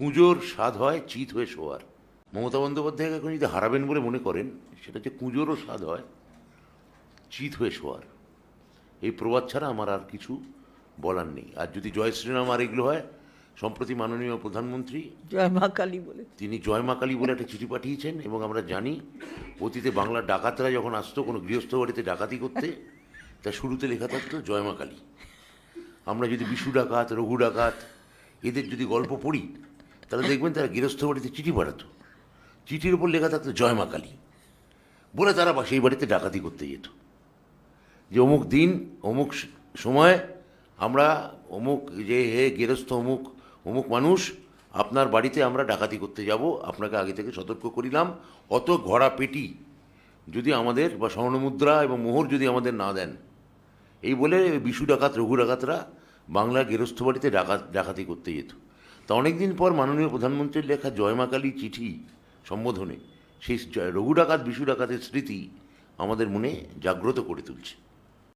কুঁজোর স্বাদ হয় চিত হয়ে শোয়ার। মমতা বন্দ্যোপাধ্যায়কে এখন যদি হারাবেন বলে মনে করেন, সেটা হচ্ছে কুঁজোরও স্বাদ হয় চিত হয়ে শোয়ার। এই প্রবাদ ছাড়া আমার আর কিছু বলার নেই। আর যদি জয় শ্রীরাম আর এগুলো হয়, সম্প্রতি মাননীয় প্রধানমন্ত্রী জয় মা কালী বলে তিনি জয় মা কালী বলে একটা চিঠি পাঠিয়েছেন, এবং আমরা জানি অতীতে বাংলার ডাকাতরা যখন আসতো কোনো গৃহস্থ বাড়িতে ডাকাতি করতে, তা শুরুতে লেখা থাকতো জয় মা কালী। আমরা যদি বিশু ডাকাত, রঘু ডাকাত এদের যদি গল্প পড়ি, তাহলে দেখবেন তারা গৃহস্থ বাড়িতে চিঠি পাঠাতো, চিঠির ওপর লেখা থাকতো জয় মা কালী বলে তারা সেই বাড়িতে ডাকাতি করতে যেত। যে অমুক দিন অমুক সময় আমরা অমুক যে হে গৃহস্থ অমুক অমুক মানুষ, আপনার বাড়িতে আমরা ডাকাতি করতে যাব, আপনাকে আগে থেকে সতর্ক করিলাম, অত ঘোড়া পেটি যদি আমাদের বা স্বর্ণমুদ্রা এবং মোহর যদি আমাদের না দেন, এই বলে বিশু ডাকাত রঘু ডাকাতরা বাংলার গৃহস্থ বাড়িতে ডাকাতি করতে যেত। তা অনেক দিন পর মাননীয় প্রধানমন্ত্রীর লেখা জয় মা কালী চিঠি সম্বোধনে সেই রঘু ডাকাত বিশু ডাকাতের স্মৃতি আমাদের মনে জাগ্রত করে তুলছে।